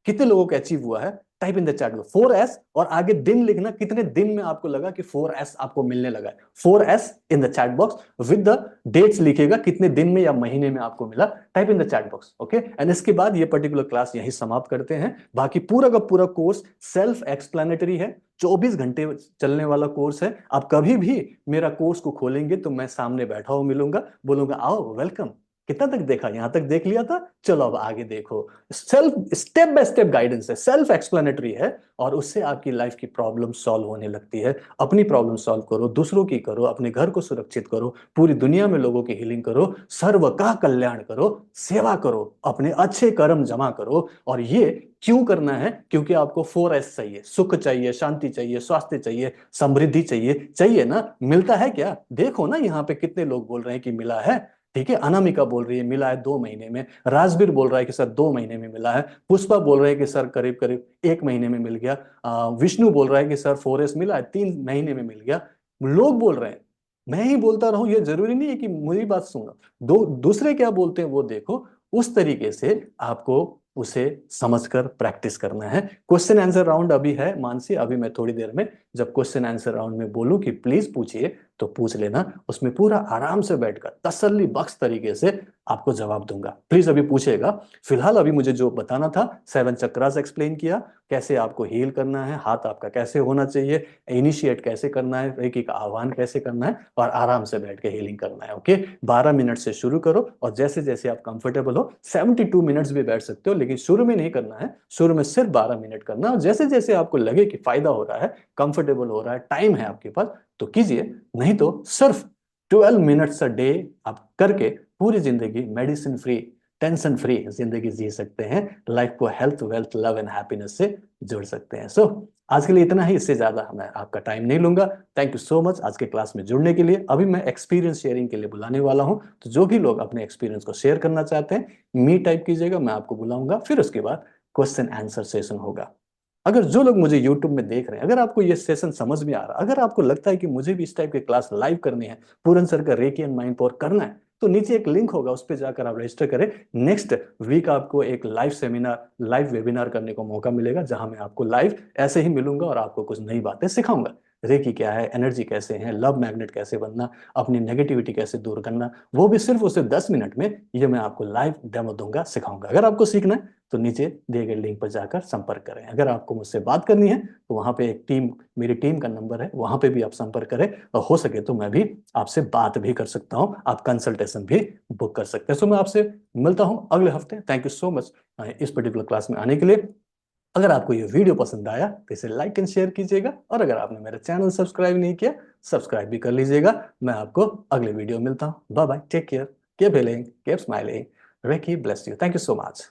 कितने लोगों को अचीव हुआ है, टाइप इन द चैट में 4S और आगे दिन लिखना, कितने दिन में आपको लगा कि 4S आपको मिलने लगा है। 4S in the chat box with the dates लिखेगा, कितने दिन में या महीने में आपको मिला, type in the chat box, okay. And इसके बाद ये पर्टिकुलर क्लास यही समाप्त करते हैं। बाकी पूरा का पूरा कोर्स सेल्फ एक्सप्लेनेटरी है, 24 घंटे चलने वाला कोर्स है। आप कभी भी मेरा कोर्स को खोलेंगे तो मैं सामने बैठा हुआ मिलूंगा, बोलूंगा आओ वेलकम, कितना तक देखा, यहां तक देख लिया था, चलो अब आगे देखो। Self step by step guidance है, सेल्फ एक्सप्लेनेटरी है, और उससे आपकी लाइफ की प्रॉब्लम सॉल्व होने लगती है। अपनी प्रॉब्लम सॉल्व करो, दूसरों की करो, अपने घर को सुरक्षित करो, पूरी दुनिया में लोगों की हीलिंग करो, सर्व का कल्याण करो, सेवा करो, अपने अच्छे कर्म जमा करो। और ये क्यों करना है? क्योंकि आपको 4S चाहिए, सुख चाहिए, शांति चाहिए, स्वास्थ्य चाहिए, समृद्धि चाहिए, चाहिए ना? मिलता है क्या? देखो ना यहाँ पे कितने लोग बोल रहे हैं कि मिला है, ठीक है। अनामिका बोल रही है मिला है 2 महीने में, राजवीर बोल रहा है कि सर 2 महीने में मिला है, पुष्पा बोल रहे हैं कि सर करीब करीब 1 महीने में मिल गया, विष्णु बोल रहा है कि सर 4S मिला है 3 महीने में मिल गया। लोग बोल रहे हैं, मैं ही बोलता रहूं ये जरूरी नहीं है कि मेरी बात सुनो, दूसरे क्या बोलते हैं वो देखो। उस तरीके से आपको उसे समझकर प्रैक्टिस करना है। क्वेश्चन आंसर राउंड अभी है मानसी, अभी मैं थोड़ी देर में जब क्वेश्चन आंसर राउंड में बोलूं कि प्लीज पूछिए, तो पूछ लेना, उसमें पूरा आराम से बैठकर तसल्ली बख्श तरीके से आपको जवाब दूंगा। प्लीज अभी पूछेगा। फिलहाल अभी मुझे जो बताना था, 7 चक्रास एक्सप्लेन किया, कैसे आपको हील करना है, हाथ आपका कैसे होना चाहिए, इनिशिएट कैसे करना है, रेकी का आह्वान कैसे करना है, और आराम से बैठ के हीलिंग करना है, ओके। 12 मिनट से शुरू करो और जैसे जैसे आप कंफर्टेबल हो 72 मिनट्स भी बैठ सकते हो, लेकिन शुरू में नहीं करना है, शुरू में सिर्फ 12 मिनट करना, और जैसे जैसे आपको लगे कि फायदा हो रहा है, कंफर्टेबल हो रहा है, टाइम है आपके पास, तो कीजिए। नहीं तो सिर्फ 12 मिनट्स अ डे आप करके पूरी जिंदगी मेडिसिन फ्री, टेंशन फ्री जिंदगी जी सकते हैं, लाइफ को health, wealth, love and happiness से जोड़ सकते हैं। सो आज के लिए इतना ही, इससे ज्यादा मैं आपका टाइम नहीं लूंगा। थैंक यू सो मच आज के क्लास में जुड़ने के लिए। अभी मैं एक्सपीरियंस शेयरिंग के लिए बुलाने वाला हूं, तो जो भी लोग अपने एक्सपीरियंस को शेयर करना चाहते हैं, मी टाइप कीजिएगा, मैं आपको बुलाऊंगा। फिर उसके बाद क्वेश्चन आंसर सेशन होगा। अगर जो लोग मुझे YouTube में देख रहे हैं, अगर आपको ये सेशन समझ में आ रहा, अगर आपको लगता है कि मुझे भी इस टाइप की क्लास लाइव करनी है, पूरन सर का रेकी एंड माइंड पावर करना है, तो नीचे एक लिंक होगा, उस पर जाकर आप रजिस्टर करें। नेक्स्ट वीक आपको एक लाइव सेमिनार, लाइव वेबिनार करने को मौका मिलेगा, जहां मैं आपको लाइव ऐसे ही मिलूंगा और आपको कुछ नई बातें सिखाऊंगा। रेकी क्या है, एनर्जी कैसे है, लव मैग्नेट कैसे बनना, अपनी नेगेटिविटी कैसे दूर करना, वो भी सिर्फ उसे 10 मिनट में ये मैं आपको लाइव डेमो दूंगा, सिखाऊंगा। अगर आपको सीखना है तो नीचे दिए गए लिंक पर जाकर संपर्क करें। अगर आपको मुझसे बात करनी है तो वहां पे एक टीम, मेरी टीम का नंबर है, वहां पे भी आप संपर्क करें, और हो सके तो मैं भी आपसे बात भी कर सकता हूं, आप कंसल्टेशन भी बुक कर सकते हैं। सो मैं आपसे मिलता हूं अगले हफ्ते। थैंक यू सो मच इस पर्टिकुलर क्लास में आने के लिए। अगर आपको ये वीडियो पसंद आया तो इसे लाइक एंड शेयर कीजिएगा, और अगर आपने मेरा चैनल सब्सक्राइब नहीं किया, सब्सक्राइब भी कर लीजिएगा। मैं आपको अगले वीडियो में मिलता हूँ। Bye bye, take care, keep healing, keep smiling, reiki bless you. Thank you so much.